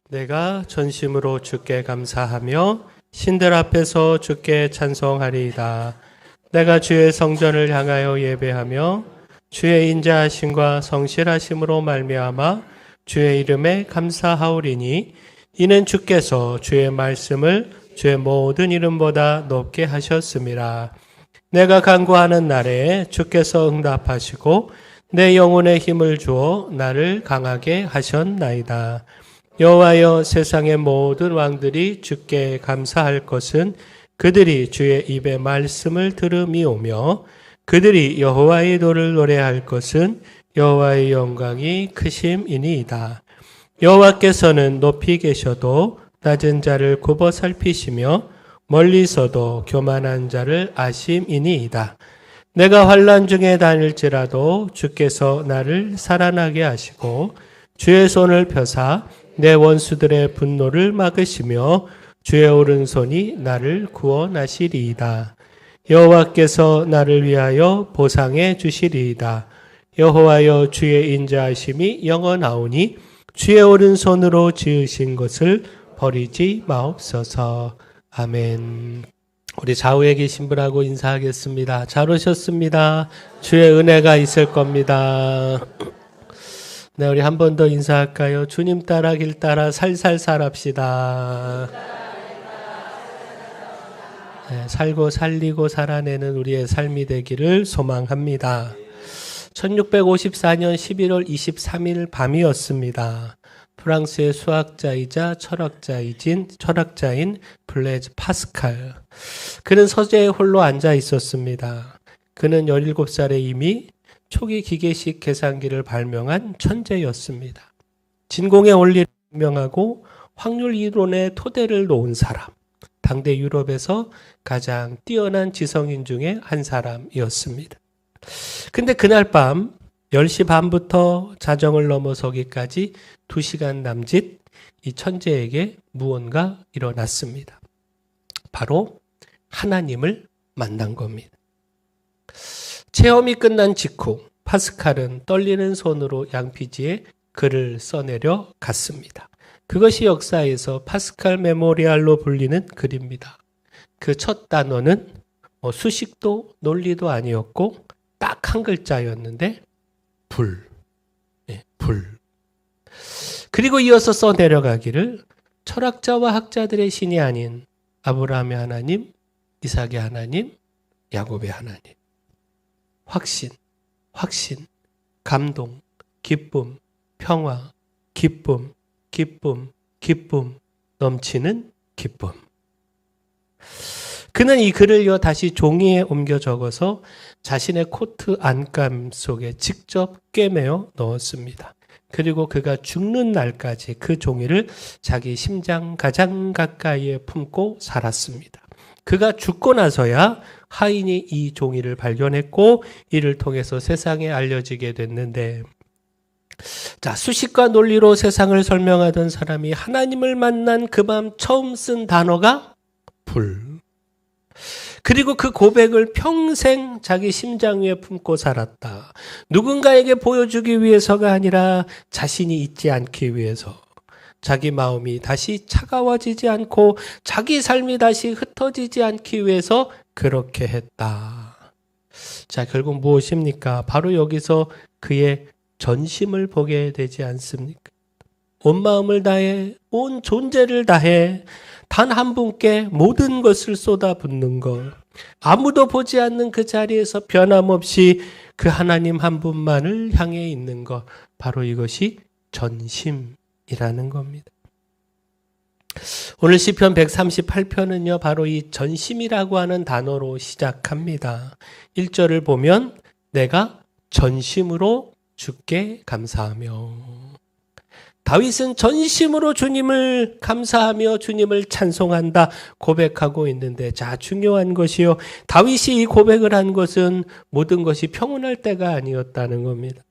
내가 전심으로 주께 감사하며 신들 앞에서 주께 찬송하리이다. 내가 주의 성전을 향하여 예배하며 주의 인자하심과 성실하심으로 말미암아 주의 이름에 감사하오리니 이는 주께서 주의 말씀을 주의 모든 이름보다 높게 하셨음이라. 내가 간구하는 날에 주께서 응답하시고 내 영혼에 힘을 주어 나를 강하게 하셨나이다. 여호와여, 세상의 모든 왕들이 주께 감사할 것은 그들이 주의 입의 말씀을 들음이오며 그들이 여호와의 도를 노래할 것은 여호와의 영광이 크심이니이다. 여호와께서는 높이 계셔도 낮은 자를 굽어 살피시며 멀리서도 교만한 자를 아심이니이다. 내가 환난 중에 다닐지라도 주께서 나를 살아나게 하시고 주의 손을 펴사 내 원수들의 분노를 막으시며 주의 오른손이 나를 구원하시리이다. 여호와께서 나를 위하여 보상해 주시리이다. 여호와여, 주의 인자하심이 영원하오니 주의 오른손으로 지으신 것을 버리지 마옵소서. 아멘. 우리 좌우에 계신 분하고 인사하겠습니다. 잘 오셨습니다. 주의 은혜가 있을 겁니다. 네, 우리 한 번 더 인사할까요? 주님 따라 길 따라 살살 살합시다. 네, 살고 살리고 살아내는 우리의 삶이 되기를 소망합니다. 1654년 11월 23일 밤이었습니다. 프랑스의 수학자이자 철학자인 블레즈 파스칼. 그는 서재에 홀로 앉아 있었습니다. 그는 17살에 이미 초기 기계식 계산기를 발명한 천재였습니다. 진공의 원리를 증명하고 확률 이론의 토대를 놓은 사람. 당대 유럽에서 가장 뛰어난 지성인 중에 한 사람이었습니다. 근데 그날 밤 10시 반부터 자정을 넘어서기까지 2시간 남짓 이 천재에게 무언가 일어났습니다. 바로 하나님을 만난 겁니다. 체험이 끝난 직후 파스칼은 떨리는 손으로 양피지에 글을 써내려 갔습니다. 그것이 역사에서 파스칼 메모리알로 불리는 글입니다. 그 첫 단어는 수식도 논리도 아니었고 딱 한 글자였는데 불. 네, 불. 그리고 이어서 써내려가기를 철학자와 학자들의 신이 아닌 아브라함의 하나님, 이삭의 하나님, 야곱의 하나님. 확신, 감동, 기쁨, 평화, 기쁨, 넘치는 기쁨. 그는 이 글을요 다시 종이에 옮겨 적어서 자신의 코트 안감 속에 직접 꿰매어 넣었습니다. 그리고 그가 죽는 날까지 그 종이를 자기 심장 가장 가까이에 품고 살았습니다. 그가 죽고 나서야 하인이 이 종이를 발견했고 이를 통해서 세상에 알려지게 됐는데, 자, 수식과 논리로 세상을 설명하던 사람이 하나님을 만난 그 밤 처음 쓴 단어가 불. 그리고 그 고백을 평생 자기 심장 위에 품고 살았다. 누군가에게 보여주기 위해서가 아니라 자신이 잊지 않기 위해서. 자기 마음이 다시 차가워지지 않고 자기 삶이 다시 흩어지지 않기 위해서 그렇게 했다. 자, 결국 무엇입니까? 바로 여기서 그의 전심을 보게 되지 않습니까? 온 마음을 다해, 온 존재를 다해 단 한 분께 모든 것을 쏟아붓는 것. 아무도 보지 않는 그 자리에서 변함없이 그 하나님 한 분만을 향해 있는 것. 바로 이것이 전심이라는 겁니다. 오늘 시편 138편은요, 바로 이 전심이라고 하는 단어로 시작합니다. 1절을 보면 내가 전심으로 주께 감사하며. 다윗은 전심으로 주님을 감사하며 주님을 찬송한다 고백하고 있는데, 자, 중요한 것이요, 다윗이 이 고백을 한 것은 모든 것이 평온할 때가 아니었다는 겁니다.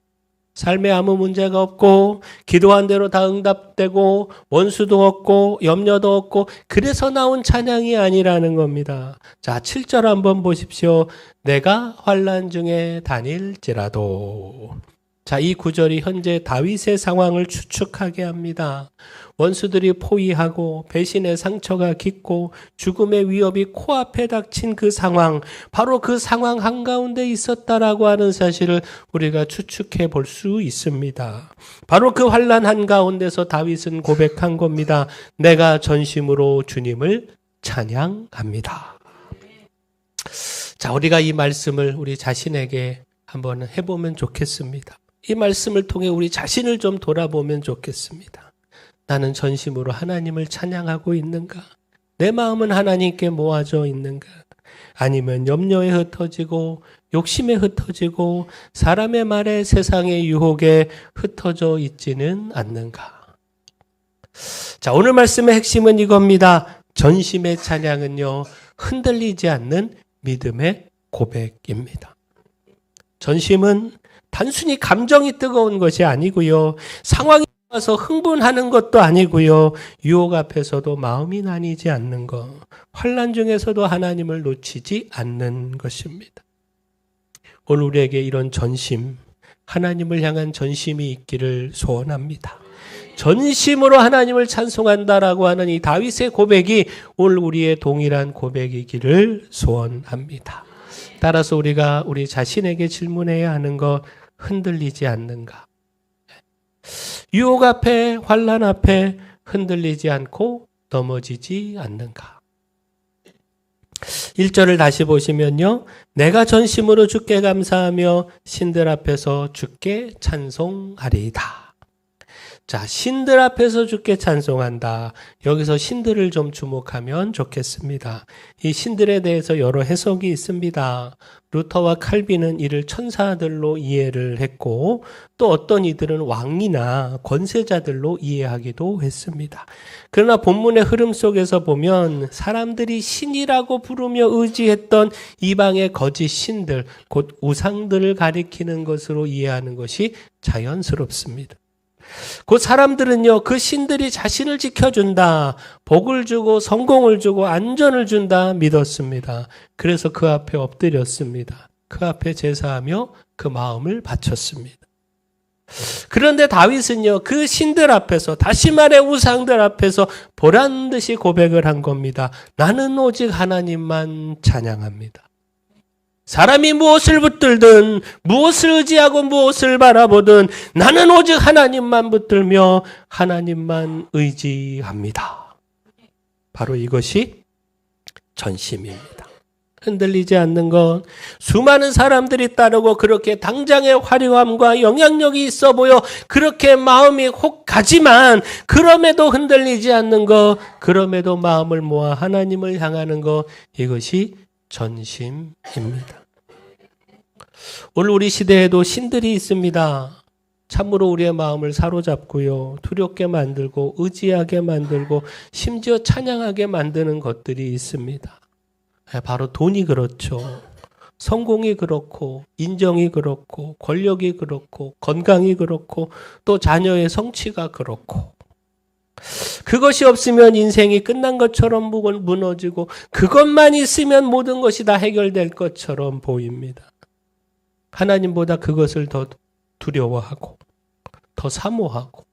삶에 아무 문제가 없고 기도한 대로 다 응답되고 원수도 없고 염려도 없고 그래서 나온 찬양이 아니라는 겁니다. 자, 7절 한번 보십시오. 내가 환난 중에 다닐지라도. 자, 이 구절이 현재 다윗의 상황을 추측하게 합니다. 원수들이 포위하고 배신의 상처가 깊고 죽음의 위협이 코앞에 닥친 그 상황, 바로 그 상황 한가운데 있었다라고 하는 사실을 우리가 추측해 볼 수 있습니다. 바로 그 환난 한가운데서 다윗은 고백한 겁니다. 내가 전심으로 주님을 찬양합니다. 자, 우리가 이 말씀을 우리 자신에게 한번 해보면 좋겠습니다. 이 말씀을 통해 우리 자신을 좀 돌아보면 좋겠습니다. 나는 전심으로 하나님을 찬양하고 있는가? 내 마음은 하나님께 모아져 있는가? 아니면 염려에 흩어지고 욕심에 흩어지고 사람의 말에 세상의 유혹에 흩어져 있지는 않는가? 자, 오늘 말씀의 핵심은 이겁니다. 전심의 찬양은요, 흔들리지 않는 믿음의 고백입니다. 전심은 단순히 감정이 뜨거운 것이 아니고요. 상황이 와서 흥분하는 것도 아니고요. 유혹 앞에서도 마음이 나뉘지 않는 것. 환난 중에서도 하나님을 놓치지 않는 것입니다. 오늘 우리에게 이런 전심, 하나님을 향한 전심이 있기를 소원합니다. 전심으로 하나님을 찬송한다라고 하는 이 다윗의 고백이 오늘 우리의 동일한 고백이기를 소원합니다. 따라서 우리가 우리 자신에게 질문해야 하는 것, 흔들리지 않는가? 유혹 앞에, 환난 앞에 흔들리지 않고 넘어지지 않는가? 1절을 다시 보시면요. 내가 전심으로 주께 감사하며 신들 앞에서 주께 찬송하리이다. 자, 신들 앞에서 주께 찬송한다. 여기서 신들을 좀 주목하면 좋겠습니다. 이 신들에 대해서 여러 해석이 있습니다. 루터와 칼빈은 이를 천사들로 이해를 했고 또 어떤 이들은 왕이나 권세자들로 이해하기도 했습니다. 그러나 본문의 흐름 속에서 보면 사람들이 신이라고 부르며 의지했던 이방의 거짓 신들, 곧 우상들을 가리키는 것으로 이해하는 것이 자연스럽습니다. 그 사람들은요, 그 신들이 자신을 지켜준다, 복을 주고 성공을 주고 안전을 준다 믿었습니다. 그래서 그 앞에 엎드렸습니다. 그 앞에 제사하며 그 마음을 바쳤습니다. 그런데 다윗은요, 그 신들 앞에서, 다시 말해 우상들 앞에서 보란듯이 고백을 한 겁니다. 나는 오직 하나님만 찬양합니다. 사람이 무엇을 붙들든 무엇을 의지하고 무엇을 바라보든 나는 오직 하나님만 붙들며 하나님만 의지합니다. 바로 이것이 전심입니다. 흔들리지 않는 것, 수많은 사람들이 따르고 그렇게 당장의 화려함과 영향력이 있어 보여 그렇게 마음이 혹 가지만 그럼에도 흔들리지 않는 것, 그럼에도 마음을 모아 하나님을 향하는 것, 이것이 전심입니다. 오늘 우리 시대에도 신들이 있습니다. 참으로 우리의 마음을 사로잡고요, 두렵게 만들고 의지하게 만들고 심지어 찬양하게 만드는 것들이 있습니다. 바로 돈이 그렇죠. 성공이 그렇고 인정이 그렇고 권력이 그렇고 건강이 그렇고 또 자녀의 성취가 그렇고, 그것이 없으면 인생이 끝난 것처럼 무너지고 그것만 있으면 모든 것이 다 해결될 것처럼 보입니다. 하나님보다 그것을 더 두려워하고 더 사모하고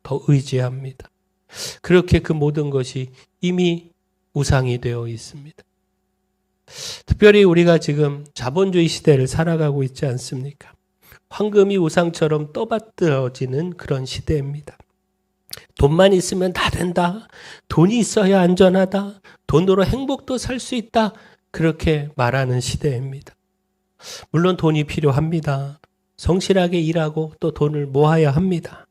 더 의지합니다. 그렇게 그 모든 것이 이미 우상이 되어 있습니다. 특별히 우리가 지금 자본주의 시대를 살아가고 있지 않습니까? 황금이 우상처럼 떠받들어지는 그런 시대입니다. 돈만 있으면 다 된다. 돈이 있어야 안전하다. 돈으로 행복도 살 수 있다. 그렇게 말하는 시대입니다. 물론 돈이 필요합니다. 성실하게 일하고 또 돈을 모아야 합니다.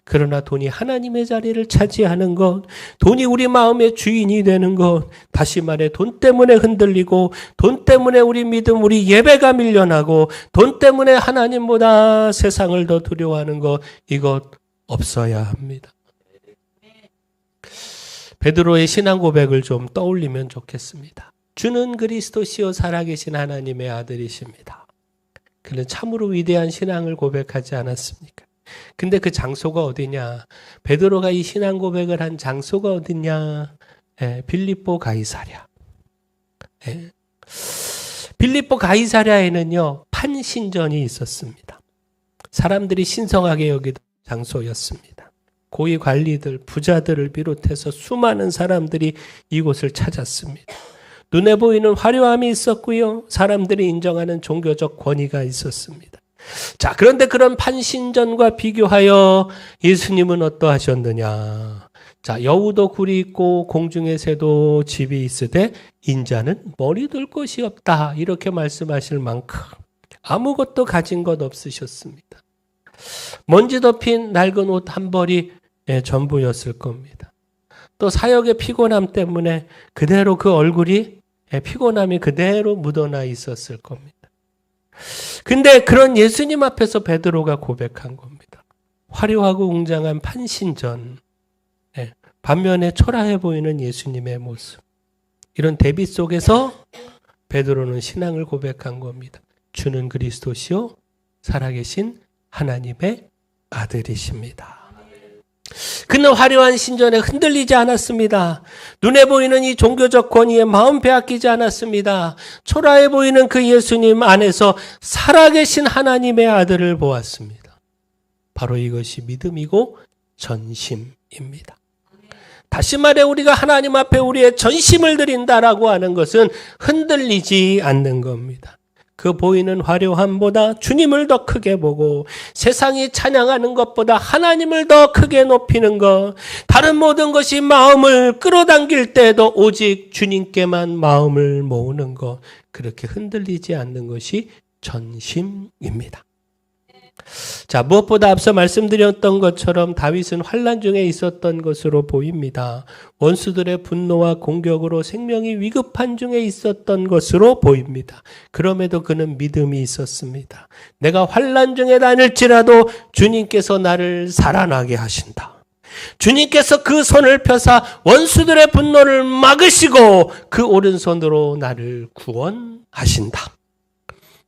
그러나 돈이 하나님의 자리를 차지하는 것, 돈이 우리 마음의 주인이 되는 것, 다시 말해 돈 때문에 흔들리고 돈 때문에 우리 믿음, 우리 예배가 밀려나고 돈 때문에 하나님보다 세상을 더 두려워하는 것, 이것 없어야 합니다. 베드로의 신앙 고백을 좀 떠올리면 좋겠습니다. 주는 그리스도시요 살아계신 하나님의 아들이십니다. 그는 참으로 위대한 신앙을 고백하지 않았습니까? 근데 그 장소가 어디냐? 베드로가 이 신앙 고백을 한 장소가 어디냐? 빌립보 가이사랴. 빌립보 가이사랴에는요, 판신전이 있었습니다. 사람들이 신성하게 여기던 장소였습니다. 고위 관리들, 부자들을 비롯해서 수많은 사람들이 이곳을 찾았습니다. 눈에 보이는 화려함이 있었고요. 사람들이 인정하는 종교적 권위가 있었습니다. 자, 그런데 그런 판신전과 비교하여 예수님은 어떠하셨느냐? 자, 여우도 굴이 있고 공중의 새도 집이 있으되 인자는 머리 둘 곳이 없다. 이렇게 말씀하실 만큼 아무것도 가진 것 없으셨습니다. 먼지 덮인 낡은 옷 한 벌이 전부였을 겁니다. 또 사역의 피곤함 때문에 그대로 그 얼굴이 피곤함이 그대로 묻어나 있었을 겁니다. 근데 그런 예수님 앞에서 베드로가 고백한 겁니다. 화려하고 웅장한 판신전, 반면에 초라해 보이는 예수님의 모습. 이런 대비 속에서 베드로는 신앙을 고백한 겁니다. 주는 그리스도시요 살아계신 하나님의 아들이십니다. 그는 화려한 신전에 흔들리지 않았습니다. 눈에 보이는 이 종교적 권위에 마음 빼앗기지 않았습니다. 초라해 보이는 그 예수님 안에서 살아계신 하나님의 아들을 보았습니다. 바로 이것이 믿음이고 전심입니다. 다시 말해 우리가 하나님 앞에 우리의 전심을 드린다라고 하는 것은 흔들리지 않는 겁니다. 그 보이는 화려함보다 주님을 더 크게 보고 세상이 찬양하는 것보다 하나님을 더 크게 높이는 것, 다른 모든 것이 마음을 끌어당길 때에도 오직 주님께만 마음을 모으는 것, 그렇게 흔들리지 않는 것이 전심입니다. 자, 무엇보다 앞서 말씀드렸던 것처럼 다윗은 환난 중에 있었던 것으로 보입니다. 원수들의 분노와 공격으로 생명이 위급한 중에 있었던 것으로 보입니다. 그럼에도 그는 믿음이 있었습니다. 내가 환난 중에 다닐지라도 주님께서 나를 살아나게 하신다. 주님께서 그 손을 펴사 원수들의 분노를 막으시고 그 오른손으로 나를 구원하신다.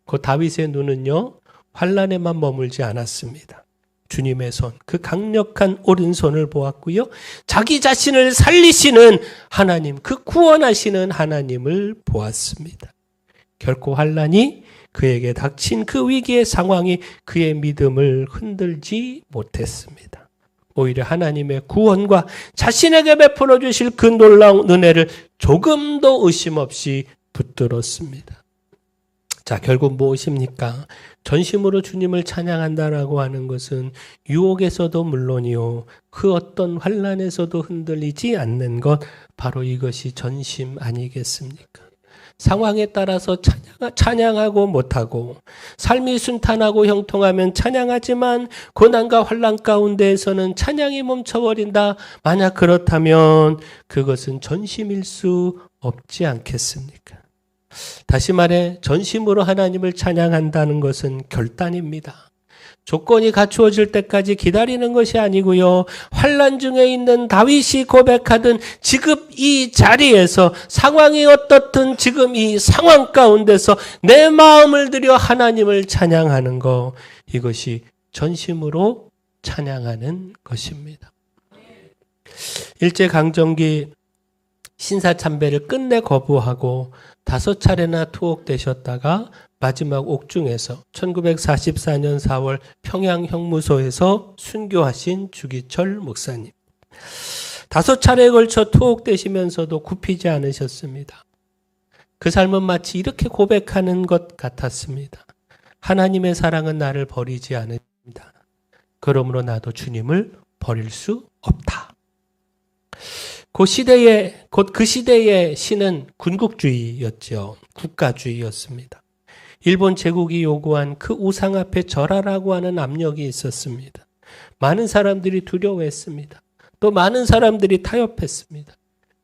그 다윗의 눈은요, 환난에만 머물지 않았습니다. 주님의 손, 그 강력한 오른손을 보았고요. 자기 자신을 살리시는 하나님, 그 구원하시는 하나님을 보았습니다. 결코 환난이 그에게 닥친 그 위기의 상황이 그의 믿음을 흔들지 못했습니다. 오히려 하나님의 구원과 자신에게 베풀어 주실 그 놀라운 은혜를 조금도 의심 없이 붙들었습니다. 자, 결국 무엇입니까? 전심으로 주님을 찬양한다라고 하는 것은 유혹에서도 물론이요, 그 어떤 환난에서도 흔들리지 않는 것, 바로 이것이 전심 아니겠습니까? 상황에 따라서 찬양하고 못하고, 삶이 순탄하고 형통하면 찬양하지만 고난과 환난 가운데에서는 찬양이 멈춰버린다. 만약 그렇다면 그것은 전심일 수 없지 않겠습니까? 다시 말해 전심으로 하나님을 찬양한다는 것은 결단입니다. 조건이 갖추어질 때까지 기다리는 것이 아니고요. 환난 중에 있는 다윗이 고백하던 지금 이 자리에서 상황이 어떻든 지금 이 상황 가운데서 내 마음을 들여 하나님을 찬양하는 것, 이것이 전심으로 찬양하는 것입니다. 일제강점기 신사참배를 끝내 거부하고 5차례나 투옥되셨다가 마지막 옥중에서 1944년 4월 평양형무소에서 순교하신 주기철 목사님. 5차례에 걸쳐 투옥되시면서도 굽히지 않으셨습니다. 그 삶은 마치 이렇게 고백하는 것 같았습니다. 하나님의 사랑은 나를 버리지 않습니다. 그러므로 나도 주님을 버릴 수 없다. 곧 그 시대의 신은 군국주의였죠. 국가주의였습니다. 일본 제국이 요구한 그 우상 앞에 절하라고 하는 압력이 있었습니다. 많은 사람들이 두려워했습니다. 또 많은 사람들이 타협했습니다.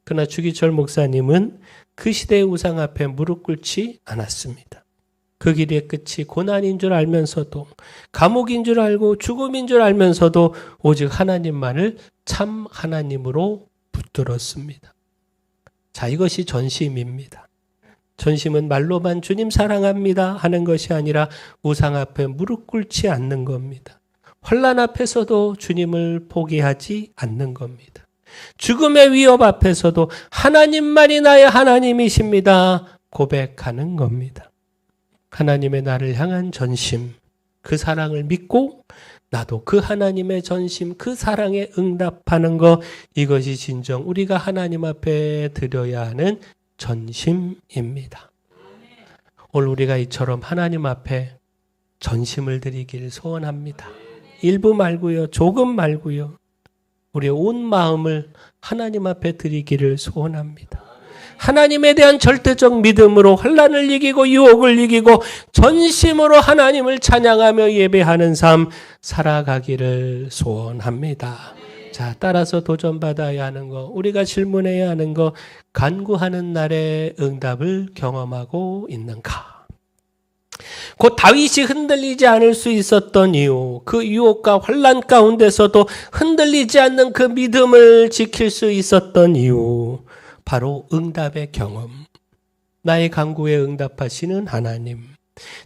그러나 주기철 목사님은 그 시대의 우상 앞에 무릎 꿇지 않았습니다. 그 길의 끝이 고난인 줄 알면서도, 감옥인 줄 알고 죽음인 줄 알면서도 오직 하나님만을 참 하나님으로 붙들었습니다. 자, 이것이 전심입니다. 전심은 말로만 주님 사랑합니다 하는 것이 아니라 우상 앞에 무릎 꿇지 않는 겁니다. 환난 앞에서도 주님을 포기하지 않는 겁니다. 죽음의 위협 앞에서도 하나님만이 나의 하나님이십니다 고백하는 겁니다. 하나님의 나를 향한 전심, 그 사랑을 믿고 나도 그 하나님의 전심, 그 사랑에 응답하는 것, 이것이 진정 우리가 하나님 앞에 드려야 하는 전심입니다. 오늘 우리가 이처럼 하나님 앞에 전심을 드리길 소원합니다. 일부 말고요, 조금 말고요. 우리의 온 마음을 하나님 앞에 드리기를 소원합니다. 하나님에 대한 절대적 믿음으로 환난을 이기고 유혹을 이기고 전심으로 하나님을 찬양하며 예배하는 삶 살아가기를 소원합니다. 자, 따라서 도전받아야 하는 거, 우리가 질문해야 하는 거, 간구하는 날의 응답을 경험하고 있는가? 곧 다윗이 흔들리지 않을 수 있었던 이유, 그 유혹과 환난 가운데서도 흔들리지 않는 그 믿음을 지킬 수 있었던 이유, 바로 응답의 경험. 나의 간구에 응답하시는 하나님,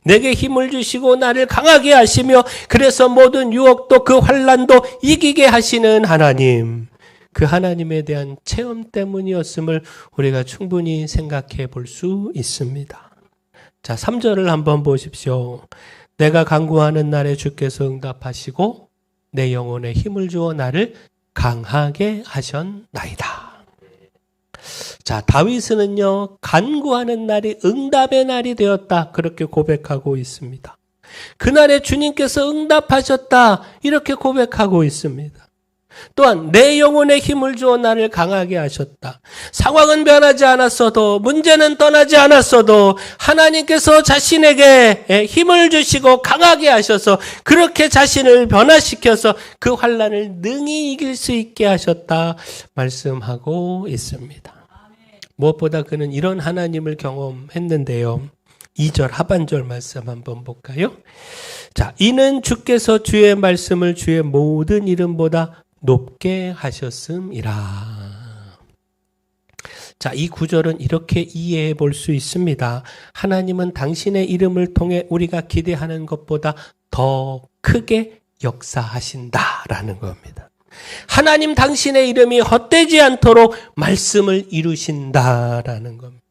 내게 힘을 주시고 나를 강하게 하시며 그래서 모든 유혹도 그 환난도 이기게 하시는 하나님, 그 하나님에 대한 체험 때문이었음을 우리가 충분히 생각해 볼 수 있습니다. 자, 3절을 한번 보십시오. 내가 간구하는 날에 주께서 응답하시고 내 영혼에 힘을 주어 나를 강하게 하셨나이다. 자, 다윗은요, 간구하는 날이 응답의 날이 되었다, 그렇게 고백하고 있습니다. 그날에 주님께서 응답하셨다, 이렇게 고백하고 있습니다. 또한 내 영혼에 힘을 주어 나를 강하게 하셨다. 상황은 변하지 않았어도, 문제는 떠나지 않았어도 하나님께서 자신에게 힘을 주시고 강하게 하셔서 그렇게 자신을 변화시켜서 그 환난을 능히 이길 수 있게 하셨다 말씀하고 있습니다. 무엇보다 그는 이런 하나님을 경험했는데요. 2절 하반절 말씀 한번 볼까요? 자, 이는 주께서 주의 말씀을 주의 모든 이름보다 높게 하셨음이라. 자, 이 구절은 이렇게 이해해 볼 수 있습니다. 하나님은 당신의 이름을 통해 우리가 기대하는 것보다 더 크게 역사하신다라는 겁니다. 하나님 당신의 이름이 헛되지 않도록 말씀을 이루신다라는 겁니다.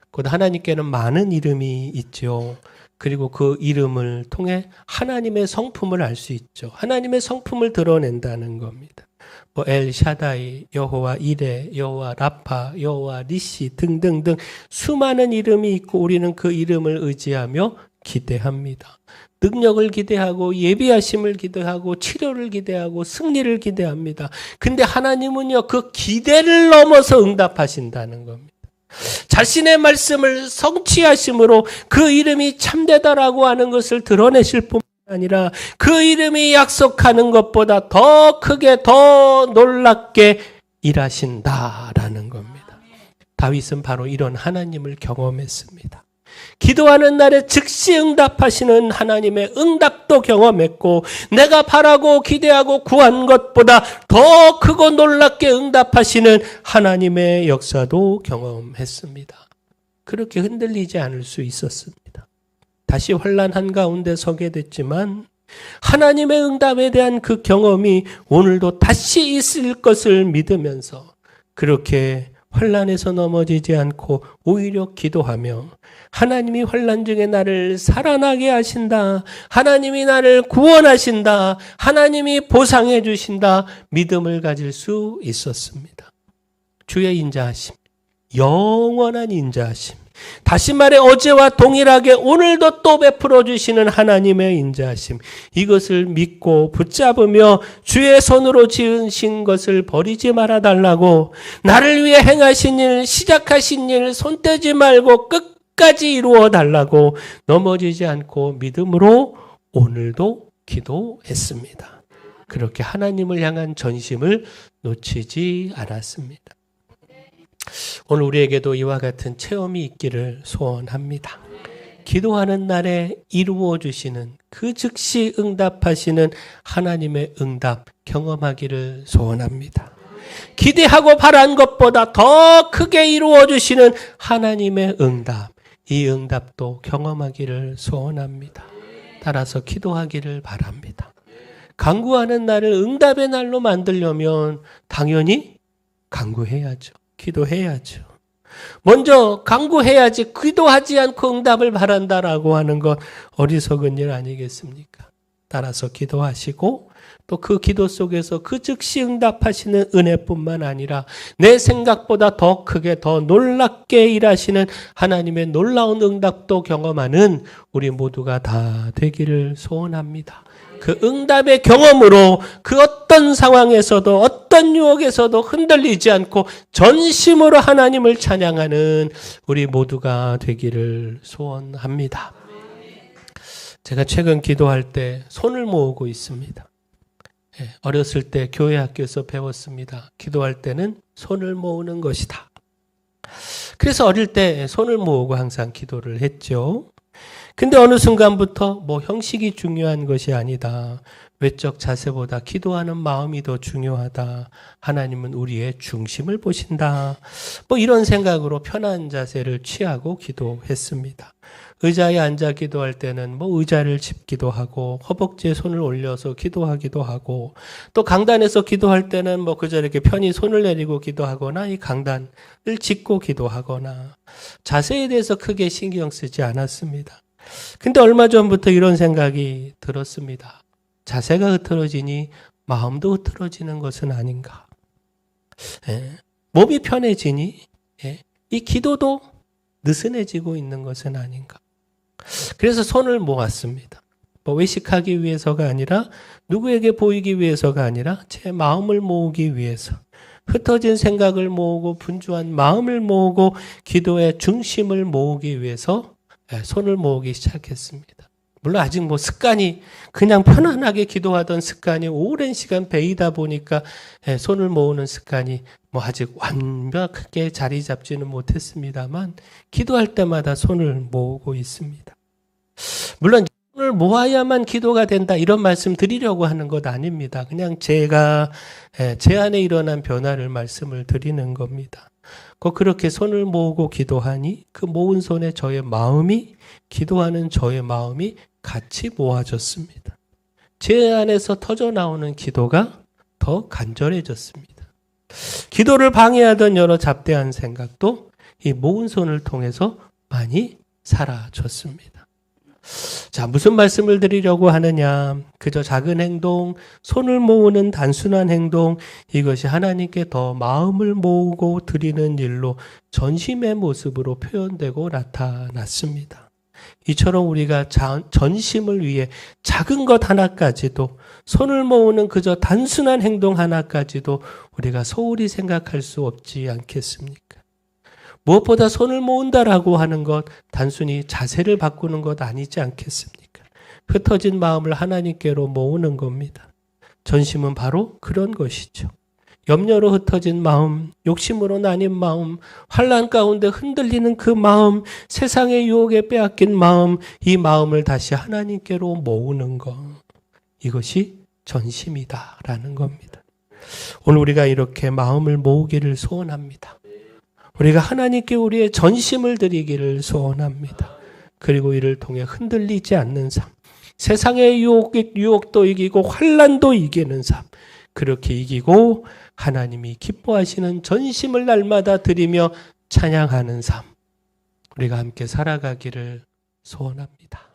곧 하나님께는 많은 이름이 있죠. 그리고 그 이름을 통해 하나님의 성품을 알 수 있죠. 하나님의 성품을 드러낸다는 겁니다. 뭐 엘샤다이, 여호와 이레, 여호와 라파, 여호와 니시 등등등 수많은 이름이 있고 우리는 그 이름을 의지하며 기대합니다. 능력을 기대하고 예비하심을 기대하고 치료를 기대하고 승리를 기대합니다. 근데 하나님은요, 그 기대를 넘어서 응답하신다는 겁니다. 자신의 말씀을 성취하심으로 그 이름이 참되다라고 하는 것을 드러내실 뿐만 아니라 그 이름이 약속하는 것보다 더 크게 더 놀랍게 일하신다라는 겁니다. 다윗은 바로 이런 하나님을 경험했습니다. 기도하는 날에 즉시 응답하시는 하나님의 응답도 경험했고 내가 바라고 기대하고 구한 것보다 더 크고 놀랍게 응답하시는 하나님의 역사도 경험했습니다. 그렇게 흔들리지 않을 수 있었습니다. 다시 환난 한가운데 서게 됐지만 하나님의 응답에 대한 그 경험이 오늘도 다시 있을 것을 믿으면서 그렇게 환난에서 넘어지지 않고 오히려 기도하며 하나님이 환난 중에 나를 살아나게 하신다. 하나님이 나를 구원하신다. 하나님이 보상해 주신다. 믿음을 가질 수 있었습니다. 주의 인자하심, 영원한 인자하심. 다시 말해 어제와 동일하게 오늘도 또 베풀어 주시는 하나님의 인자하심. 이것을 믿고 붙잡으며 주의 손으로 지으신 것을 버리지 말아 달라고, 나를 위해 행하신 일, 시작하신 일 손떼지 말고 끝까지 이루어 달라고 넘어지지 않고 믿음으로 오늘도 기도했습니다. 그렇게 하나님을 향한 전심을 놓치지 않았습니다. 오늘 우리에게도 이와 같은 체험이 있기를 소원합니다. 기도하는 날에 이루어 주시는 그 즉시 응답하시는 하나님의 응답 경험하기를 소원합니다. 기대하고 바란 것보다 더 크게 이루어 주시는 하나님의 응답, 이 응답도 경험하기를 소원합니다. 따라서 기도하기를 바랍니다. 간구하는 날을 응답의 날로 만들려면 당연히 간구해야죠. 기도해야죠. 먼저 간구해야지 기도하지 않고 응답을 바란다라고 하는 건 어리석은 일 아니겠습니까? 따라서 기도하시고 또 그 기도 속에서 그 즉시 응답하시는 은혜뿐만 아니라 내 생각보다 더 크게 더 놀랍게 일하시는 하나님의 놀라운 응답도 경험하는 우리 모두가 다 되기를 소원합니다. 그 응답의 경험으로 그 어떤 상황에서도 어떤 유혹에서도 흔들리지 않고 전심으로 하나님을 찬양하는 우리 모두가 되기를 소원합니다. 제가 최근 기도할 때 손을 모으고 있습니다. 어렸을 때 교회 학교에서 배웠습니다. 기도할 때는 손을 모으는 것이다. 그래서 어릴 때 손을 모으고 항상 기도를 했죠. 근데 어느 순간부터 뭐 형식이 중요한 것이 아니다. 외적 자세보다 기도하는 마음이 더 중요하다. 하나님은 우리의 중심을 보신다. 뭐 이런 생각으로 편한 자세를 취하고 기도했습니다. 의자에 앉아 기도할 때는 뭐 의자를 짚기도 하고 허벅지에 손을 올려서 기도하기도 하고 또 강단에서 기도할 때는 뭐 그저 이렇게 편히 손을 내리고 기도하거나 이 강단을 짚고 기도하거나 자세에 대해서 크게 신경 쓰지 않았습니다. 근데 얼마 전부터 이런 생각이 들었습니다. 자세가 흐트러지니 마음도 흐트러지는 것은 아닌가. 몸이 편해지니 이 기도도 느슨해지고 있는 것은 아닌가. 그래서 손을 모았습니다. 뭐 외식하기 위해서가 아니라 누구에게 보이기 위해서가 아니라 제 마음을 모으기 위해서 흩어진 생각을 모으고 분주한 마음을 모으고 기도의 중심을 모으기 위해서 손을 모으기 시작했습니다. 물론 아직 뭐 습관이 그냥 편안하게 기도하던 습관이 오랜 시간 배이다 보니까 손을 모으는 습관이 뭐 아직 완벽하게 자리 잡지는 못했습니다만 기도할 때마다 손을 모으고 있습니다. 물론 손을 모아야만 기도가 된다 이런 말씀 드리려고 하는 것 아닙니다. 그냥 제가 제 안에 일어난 변화를 말씀을 드리는 겁니다. 꼭 그렇게 손을 모으고 기도하니 그 모은 손에 저의 마음이 기도하는 저의 마음이 같이 모아졌습니다. 제 안에서 터져 나오는 기도가 더 간절해졌습니다. 기도를 방해하던 여러 잡대한 생각도 이 모은 손을 통해서 많이 사라졌습니다. 자, 무슨 말씀을 드리려고 하느냐? 그저 작은 행동, 손을 모으는 단순한 행동, 이것이 하나님께 더 마음을 모으고 드리는 일로 전심의 모습으로 표현되고 나타났습니다. 이처럼 우리가 전심을 위해 작은 것 하나까지도 손을 모으는 그저 단순한 행동 하나까지도 우리가 소홀히 생각할 수 없지 않겠습니까? 무엇보다 손을 모은다라고 하는 것 단순히 자세를 바꾸는 것 아니지 않겠습니까? 흩어진 마음을 하나님께로 모으는 겁니다. 전심은 바로 그런 것이죠. 염려로 흩어진 마음, 욕심으로 나뉜 마음, 환난 가운데 흔들리는 그 마음, 세상의 유혹에 빼앗긴 마음, 이 마음을 다시 하나님께로 모으는 것. 이것이 전심이다라는 겁니다. 오늘 우리가 이렇게 마음을 모으기를 소원합니다. 우리가 하나님께 우리의 전심을 드리기를 소원합니다. 그리고 이를 통해 흔들리지 않는 삶, 세상의 유혹도 이기고 환난도 이기는 삶, 그렇게 이기고 하나님이 기뻐하시는 전심을 날마다 드리며 찬양하는 삶, 우리가 함께 살아가기를 소원합니다.